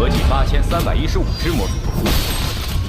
合计8315只模组，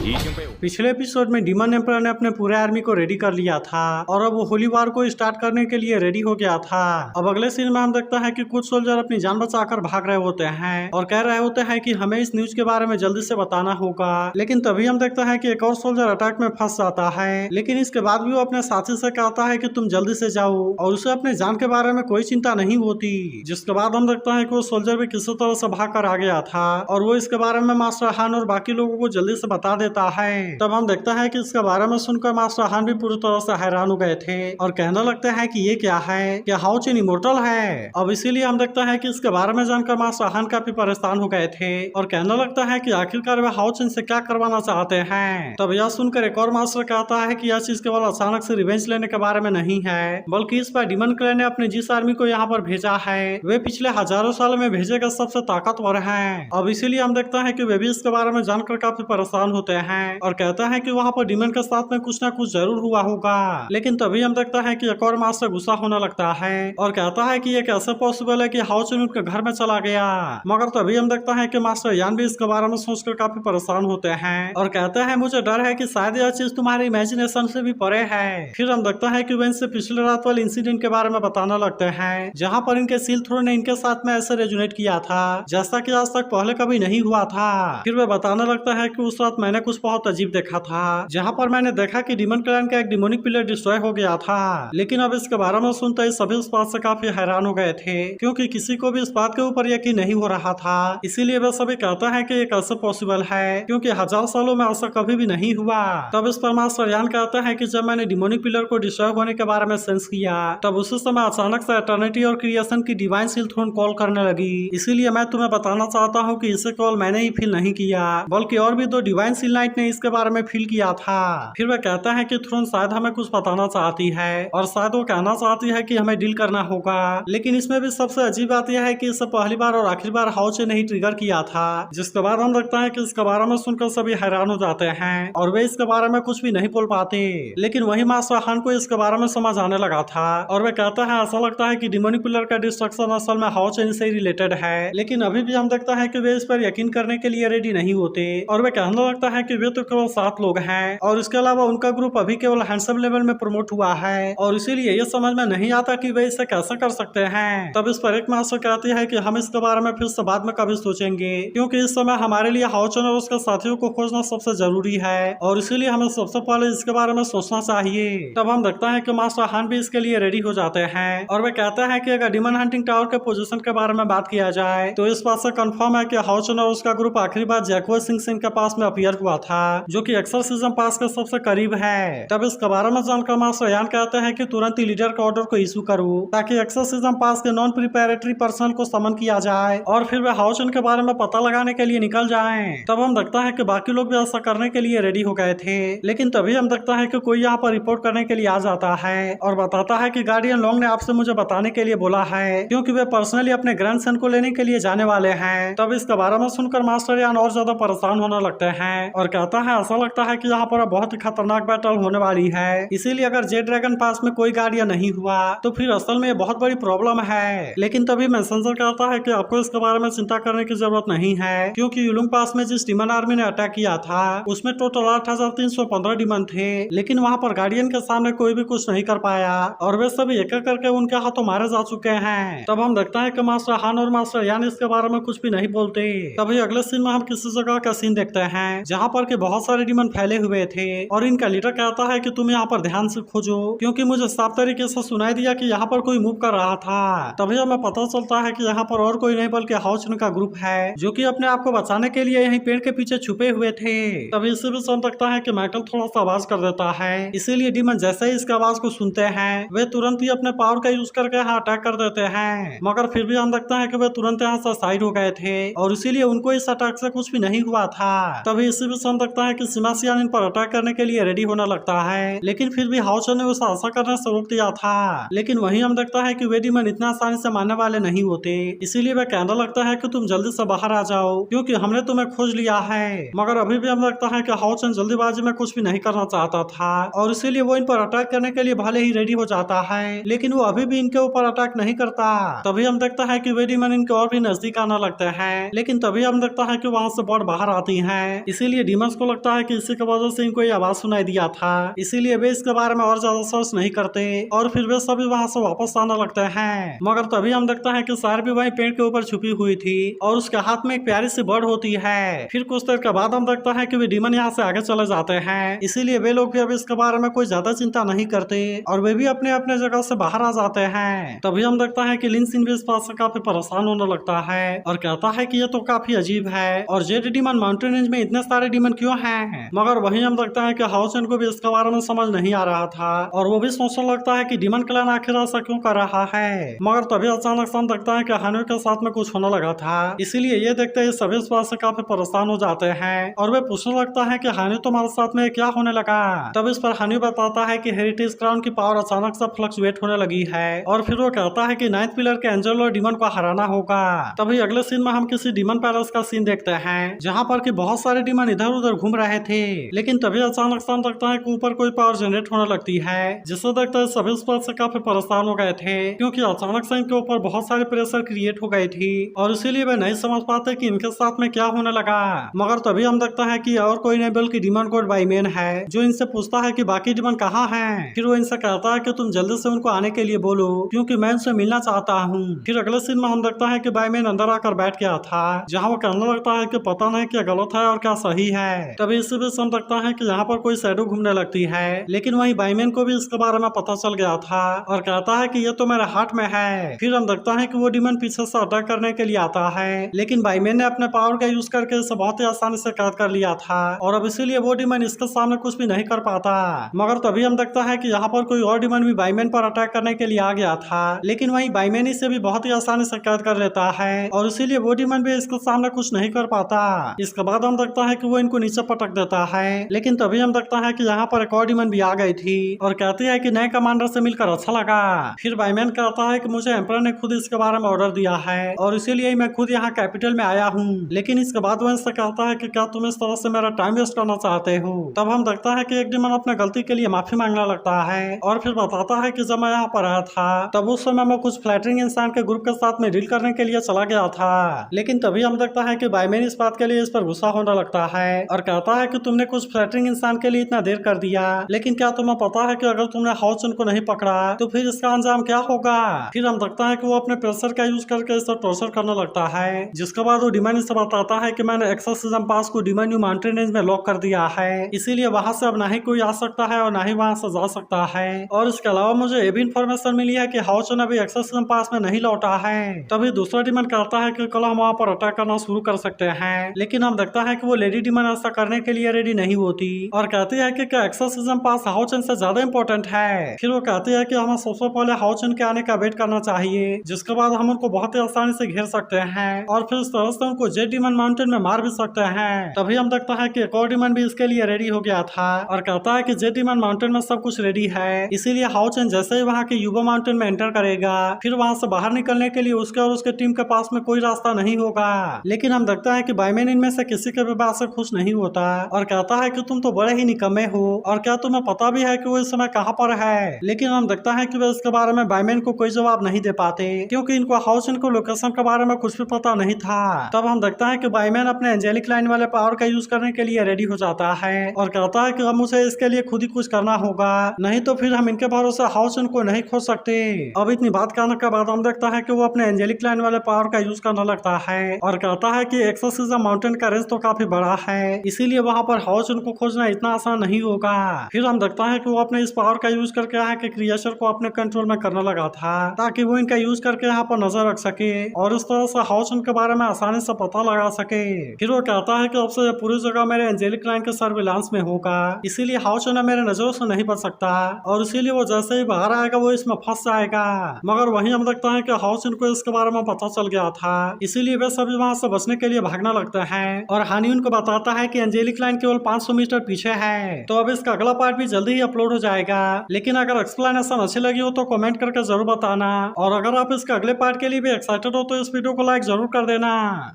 已经被我。 पिछले एपिसोड में demon emperor ने अपने पूरे आर्मी को रेडी कर लिया था और अब वो होली वार को स्टार्ट करने के लिए रेडी हो गया था। अब अगले सीन में हम देखते हैं कि कुछ सोल्जर अपनी जान बचाकर भाग रहे होते हैं और कह रहे होते हैं कि हमें इस न्यूज के बारे में जल्दी से बताना होगा। लेकिन तभी हम देखते हैं कि एक और सोल्जर अटैक में फंस जाता है, लेकिन इसके बाद भी वो अपने साथी से कहता है कि तुम जल्दी से जाओ और उसे अपने जान के बारे में कोई चिंता नहीं होती। जिसके बाद हम देखते हैं कि वो सोल्जर भी किसी तरह से भाग कर आ गया था और वो इसके बारे में मास्टर हान और बाकी लोगों को जल्दी से बता देता है। तब हम देखते हैं कि इसके बारे में सुनकर मास्टर हान भी पूरी तरह से हैरान हो गए थे और कहने लगते हैं कि ये क्या है, क्या हाओ चेन इमोर्टल है। अब इसीलिए हम देखते हैं कि इसके बारे में जानकर मास्टर हान काफी परेशान हो गए थे और कहने लगता है कि आखिरकार वे हाओ चेन से क्या करवाना चाहते हैं। तब यह सुनकर एक और मास्टर कहता है कि यह चीज केवल अचानक से रिवेंज लेने के बारे में नहीं है, बल्कि इस पर डीमन क्ले ने अपने जिस आर्मी को यहाँ पर भेजा है वे पिछले हजारों साल में भेजे गए सबसे ताकतवर हैं। अब इसीलिए हम देखते हैं कि वे भी इसके बारे में जानकर काफी परेशान होते हैं और कहते हैं कि वहाँ पर डीमन के साथ में कुछ ना कुछ जरूर हुआ होगा। लेकिन तभी हम देखते हैं कि एक और मास्टर गुस्सा होने लगता है और कहता है कि ये कैसे पॉसिबल है कि हाओ चेन उनके घर में चला गया। मगर तभी हम देखते हैं कि मास्टर यान भी इसके बारे में सोचकर काफी परेशान होते हैं और कहते हैं मुझे डर है कि शायद यह चीज तुम्हारी इमेजिनेशन से भी परे है। फिर हम देखते हैं कि वे इनसे पिछले रात वाले इंसिडेंट के बारे में बताने लगते हैं जहाँ पर इनके सील थ्रो ने इनके साथ में ऐसे रेजोनेट किया था जैसा कि आज तक पहले कभी नहीं हुआ था। फिर वे बताने लगता है कि उस रात मैंने कुछ बहुत अजीब देखा था जहाँ पर मैंने देखा कि डीमन क्लैन का एक डिमोनिक पिलर डिस्ट्रॉय हो गया था। लेकिन अब इसके बारे में सुनते ही सभी इस बात से काफी हैरान हो गए थे क्योंकि किसी को भी इस बात के ऊपर यकीन नहीं हो रहा था। इसीलिए वे सभी कहते हैं कि ये कैसे पॉसिबल है क्योंकि हजार सालों में ऐसा कभी भी नहीं हुआ। तब इस पर मास्टर यान कहते हैं कि जब मैंने डिमोनिक पिलर को डिस्ट्रॉय होने के बारे में सेंस किया तब उसी समय अचानक से एटर्निटी और क्रिएशन की डिवाइन सील थ्रोन कॉल करने लगी। इसीलिए मैं तुम्हें बताना चाहता हूँ कि इसे कॉल मैंने ही फील नहीं किया बल्कि और भी दो डिवाइन सील नाइट ने इसके बारे में फील किया था। फिर वह कहता है कि थ्रोन शायद हमें कुछ बताना चाहती है और शायद वो कहना चाहती है कि हमें डील करना होगा। लेकिन इसमें भी सबसे अजीब बात यह है कि इसे पहली बार और आखिरी बार हाओ चेन नहीं ट्रिगर किया था। जिसके बाद हम देखते हैं कि इसके बारे में सुनकर सभी हैरान हो जाते हैं और वे इसके बारे में कुछ भी नहीं बोल पाते। लेकिन वही मास्टर हान को इसके बारे में समझ आने लगा था और वे कहता है ऐसा लगता है कि डिमोनिक पिलर का डिस्ट्रक्शन असल में हाओ चेन से ही रिलेटेड है। लेकिन अभी भी हम देखता है कि वे इस पर यकीन करने के लिए रेडी नहीं होते और वे कहने लगता है कि वे तो केवल 7 लोग हैं और इसके अलावा उनका ग्रुप अभी केवल हैंडसम लेवल में प्रमोट हुआ है और इसीलिए ये समझ में नहीं आता कि वे इसे कैसे कर सकते हैं। तब इस पर एक मास्टर कहती है कि हम इसके बारे में फिर से बाद में कभी सोचेंगे क्योंकि इस समय हमारे लिए हाओ चेन और उसके साथियों को खोजना सबसे जरूरी है और इसीलिए हमें सबसे पहले इसके बारे में सोचना चाहिए। तब हम देखते हैं कि मास्टर हान भी इसके लिए रेडी हो जाते हैं और वे कहते हैं कि अगर डीमन हंटिंग टावर के पोजीशन के बारे में बात किया जाए तो इस बात से कंफर्म है कि हाओ चेन और उसका ग्रुप आखिरी बार जैकवा सिंह के पास में अपीयर हुआ था जो कि एक्सोर्सिज्म पास के सबसे करीब है। तब इसके बारे में जानकर मास्टर यान कहते हैं कि तुरंत ही लीडर का ऑर्डर को इशू करो ताकि एक्सोर्सिज्म पास के नॉन प्रिपेरेटरी पर्सनल को समन किया जाए और फिर वे हाओ चेन के बारे में पता लगाने के लिए निकल जाएं। तब हम देखता है कि बाकी लोग भी ऐसा करने के लिए रेडी हो गए थे। लेकिन तभी हम देखता है कि कोई यहाँ पर रिपोर्ट करने के लिए आ जाता है और बताता है कि गार्डियन लॉन्ग ने आपसे मुझे बताने के लिए बोला है क्योंकि वे पर्सनली अपने ग्रैंडसन को लेने के लिए जाने वाले हैं। तब इसके बारे में सुनकर मास्टर यान और ज्यादा परेशान होने लगते हैं और कहता है ऐसा लगता है कि यहाँ पर बहुत ही खतरनाक बैटल होने वाली है, इसीलिए अगर जेड ड्रैगन पास में कोई गार्डियन नहीं हुआ तो फिर असल में ये बहुत बड़ी प्रॉब्लम है। लेकिन तभी मैसेंजर कहता है कि आपको इसके बारे में चिंता करने की जरूरत नहीं है क्योंकि युलुंग पास में जिस डीमन आर्मी ने अटैक किया था उसमें टोटल 8315 डीमन थे, लेकिन वहाँ पर गार्डियन के सामने कोई भी कुछ नहीं कर पाया और वे सभी एक एक करके उनके हाथों मारे जा चुके हैं। तब हम देखते हैं कि मास्टर हान और मास्टर यान इसके बारे में कुछ भी नहीं बोलते। तभी अगले सीन में हम किसी जगह का सीन देखते हैं जहाँ पर के बहुत सारे डीमन फैले हुए थे और इनका लीडर कहता है कि तुम यहाँ पर ध्यान से खोजो क्योंकि मुझे साफ तरीके से सुनाई दिया कि यहाँ पर कोई मूव कर रहा था। तभी हमें पता चलता है कि यहाँ पर और कोई नहीं बल्कि हाओ चेन का ग्रुप है जो कि अपने आप को बचाने के लिए यहीं पेड़ के पीछे छुपे हुए थे। तभी इसी भी समझ सकता है कि माइकल थोड़ा सा आवाज कर देता है, इसीलिए डीमन जैसे ही इसकी आवाज को सुनते हैं वे तुरंत ही अपने पावर का यूज करके यहाँ अटैक कर देते हैं। मगर फिर भी हम देखते हैं कि वे तुरंत यहाँ से साइड हो गए थे और इसीलिए उनको इस अटैक से कुछ भी नहीं हुआ था। तभी इसी भी बीच हम देखता है कि सिमासियान इन पर अटैक करने के लिए रेडी होने लगता है, लेकिन फिर भी हाउचन ने उसे ऐसा करने से रोक दिया था। लेकिन वहीं हम देखता है कि वे डीमन इतना आसानी से मारने वाले नहीं होते, इसीलिए वह कहने लगता है कि तुम जल्दी से बाहर आ जाओ क्योंकि हमने तुम्हें खोज लिया है। मगर अभी भी हम लगता है कि हाउचन जल्दीबाजी में कुछ भी नहीं करना चाहता था और इसीलिए वो इन पर अटैक करने के लिए भले ही रेडी हो जाता है, लेकिन वो अभी भी इनके ऊपर अटैक नहीं करता। तभी हम देखता है कि वे डीमन इनके और भी नजदीक आने लगते हैं, लेकिन तभी हम देखता है कि वहाँ से बॉड बाहर आती है। इसीलिए डीमंस को लगता है कि इसी की वजह से इनको ये आवाज सुनाई दिया था, इसीलिए वे इसके बारे में और ज्यादा सर्च नहीं करते और फिर वे सभी वहाँ से वापस आने लगते हैं। मगर तभी हम देखता है कि सार भी वही पेड़ के ऊपर छुपी हुई थी और उसके हाथ में एक प्यारी सी बर्ड होती है। फिर कुछ देर के बाद हम देखता है कि वे डीमन यहाँ से आगे चले जाते हैं, इसीलिए वे लोग भी अब इसके बारे में कोई ज्यादा चिंता नहीं करते और वे भी अपने अपने जगह से बाहर आ जाते हैं। तभी हम देखता है कि लिन सिन भी इस बात से काफी परेशान होने लगता है और कहता है कि ये तो काफी अजीब है और जेड डीमन माउंटेन रेंज में इतने सारे डीमन क्यों हैं। मगर वहीं हम देखता है कि हाउचन को भी इसके बारे में समझ नहीं आ रहा था और वो भी सोचने लगता है कि डीमन क्लैन आखिर ऐसा क्यों कर रहा है। मगर तभी अचानक से हम देखता है कि हानियो के साथ में कुछ होने लगा था, इसीलिए ये देखते ही सभी इस बात से काफी परेशान हो जाते हैं और वे पूछने लगता है कि हानियो तुम्हारे साथ में क्या होने लगा। तब इस पर हानियो बताता है कि हेरिटेज क्राउन की पावर अचानक से फ्लक्चुएट होने लगी है और फिर वो कहता है कि नाइन्थ पिलर के एंजल और डीमन को हराना होगा। तभी अगले सीन में हम किसी डीमन पैलेस का सीन देखते हैं जहाँ पर कि बहुत सारे डीमन इधर उधर घूम रहे थे, लेकिन तभी अचानक से हम देखते हैं कि ऊपर कोई पावर जनरेट होने लगती है, जिसे देखते हैं सभी इस बात से काफी परेशान हो गए थे क्योंकि अचानक से इनके ऊपर बहुत सारे प्रेशर क्रिएट हो गई थी और इसीलिए वे नहीं समझ पाते कि इनके साथ में क्या होने लगा। मगर तभी हम देखता है कि और कोई नहीं बल्कि डीमन कोड बाईमैन है जो इनसे पूछता है कि बाकी डीमन कहाँ हैं। फिर वो इनसे कहता है कि तुम जल्दी से उनको आने के लिए बोलो क्योंकि मैं उनसे मिलना चाहता हूँ। फिर अगले सीन में हम देखता है कि बाईमैन अंदर आकर बैठ गया था जहाँ वो कहने लगता है कि पता नहीं क्या गलत है और क्या सही है। तभी इसी बीच हम देखता है कि यहाँ पर कोई शैडो घूमने लगती है, लेकिन वहीं बाईमैन को भी इसके बारे में पता चल गया था और कहता है कि ये तो मेरे हार्ट में है। फिर हम देखता है कि वो डीमन पीछे से अटैक करने के लिए आता है, लेकिन बाईमैन ने अपने पावर का यूज करके इसे बहुत ही आसानी से कैद कर लिया था और अब इसीलिए वो डीमन इसके सामने कुछ भी नहीं कर पाता। मगर तभी हम देखता है कि यहाँ पर कोई और डीमन भी बाईमैन पर अटैक करने के लिए आ गया था, लेकिन वहीं बाईमैन इसे भी बहुत ही आसानी से कैद कर लेता है और इसीलिए वो डीमन भी इसके सामने कुछ नहीं कर पाता। इसके बाद हम देखता है कि वो इनको नीचे पटक देता है, लेकिन तभी हम देखता है कि यहाँ पर एक और डीमन भी आ गई थी और कहती है कि नए कमांडर से मिलकर अच्छा लगा। फिर बाईमैन कहता है कि मुझे एम्परर ने खुद इसके बारे में ऑर्डर दिया है और इसीलिए मैं खुद यहाँ कैपिटल में आया हूँ। लेकिन इसके बाद वो इनसे कहता है कि क्या तुम इस तरह से मेरा टाइम वेस्ट करना चाहते हो। तब हम देखता है कि एक डीमन अपने गलती के लिए माफी मांगने लगता है और फिर बताता है कि जब मैं यहाँ पर आया था तब उस समय मैं कुछ फ्लैटरिंग इंसान के ग्रुप के साथ में डील करने के लिए चला गया था। लेकिन तभी हम देखता है कि बाईमैन इस बात के लिए इस पर गुस्सा होने लगता है और कहता है कि तुमने कुछ फ्लैटरिंग इंसान के लिए इतना देर कर दिया, लेकिन क्या तुम्हें पता है कि अगर तुमने हाउचन को नहीं पकड़ा तो फिर इसका अंजाम क्या होगा। फिर हम देखता है कि वो अपने प्रेशर का यूज करके इसे टॉर्चर करने लगता है, जिसके बाद वो डीमन इसे बताता है कि मैंने एक्सोर्सिज्म पास को डीमन न्यू माउंटेन रेंज में लॉक कर दिया है, इसीलिए वहां से अब ना ही कोई आ सकता है और ना ही वहां से जा सकता है। और इसके अलावा मुझे ये भी इन्फॉर्मेशन मिली है कि हाउचन अभी एक्सोर्सिज्म पास में नहीं लौटा है। तभी दूसरा डीमन कहता है कि कल हम वहाँ पर अटैक करना शुरू कर सकते हैं, लेकिन हम देखता है कि वो लेडी डीमन ऐसा करने के लिए रेडी नहीं होती और कहती है कि क्या एक्सोर्सिज्म पास हाउचन से ज्यादा इम्पोर्टेंट है। फिर वो कहती है कि हमें सबसे पहले हाउचन के आने का वेट करना चाहिए, जिसके बाद हम उनको बहुत ही आसानी से घेर सकते हैं और फिर इस तरह से उनको जेड डीमन माउंटेन में मार भी सकते हैं। तभी हम देखता है कि एक और डीमन भी इसके लिए रेडी हो गया था और कहता है कि जेड डीमन माउंटेन में सब कुछ रेडी है, इसीलिए हाउचन जैसे ही वहाँ के यूबा माउंटेन में एंटर करेगा फिर वहाँ से बाहर निकलने के लिए उसके और उसके टीम के पास में कोई रास्ता नहीं होगा। लेकिन हम देखता है कि बाईमैन इनमें से किसी के भी बात से खुश नहीं होता और कहता है कि तुम तो बड़े ही निकम्मे हो और क्या तुम्हें पता भी है कि वो इस समय कहाँ पर है। लेकिन हम देखता है कि वे इसके बारे में बाईमैन को कोई जवाब नहीं दे पाते क्योंकि इनको हाउचन को लोकेशन के बारे में कुछ भी पता नहीं था। तब हम देखता है कि बाईमैन अपने एंजेलिक लाइन वाले पावर का यूज करने के लिए रेडी हो जाता है और कहता है कि अब मुझे इसके लिए खुद ही कुछ करना होगा, नहीं तो फिर हम इनके भरोसे हाउचन को नहीं खोज सकते। अब इतनी बात करने के बाद हम देखता है कि वो अपने एंजेलिक लाइन वाले पावर का यूज करने लगता है और कहता है कि एक्सोर्सिज्म माउंटेन का रेंज तो काफी बड़ा है, इसीलिए वहाँ पर हाउचन को खोजना इतना आसान नहीं होगा। फिर हम देखता है कि वो अपने इस पावर का यूज करके यहाँ के क्रिएचर को अपने कंट्रोल में करने लगा था ताकि वो इनका यूज करके यहाँ पर नजर रख सके और इस तरह से हाउचन के बारे में आसानी से पता लगा सके। फिर वो कहता है कि अब से पूरी जगह मेरे एंजेलिक लाइन के सर्विलांस में होगा, इसीलिए हाउचन मेरे नजरों से नहीं बच सकता और इसीलिए वो जैसे ही बाहर आएगा वो इसमें फंस जाएगा। मगर वहीं हम देखता है कि हाउचन को इसके बारे में पता चल गया था, इसीलिए वे सभी वहाँ से बचने के लिए भागने लगते हैं और हानि उनको बताता दिखाता है कि एंजेलिक लाइन केवल 500 मीटर पीछे है। तो अब इसका अगला पार्ट भी जल्दी ही अपलोड हो जाएगा। लेकिन अगर एक्सप्लेनेशन अच्छी लगी हो तो कमेंट करके जरूर बताना, और अगर आप इसके अगले पार्ट के लिए भी एक्साइटेड हो तो इस वीडियो को लाइक जरूर कर देना।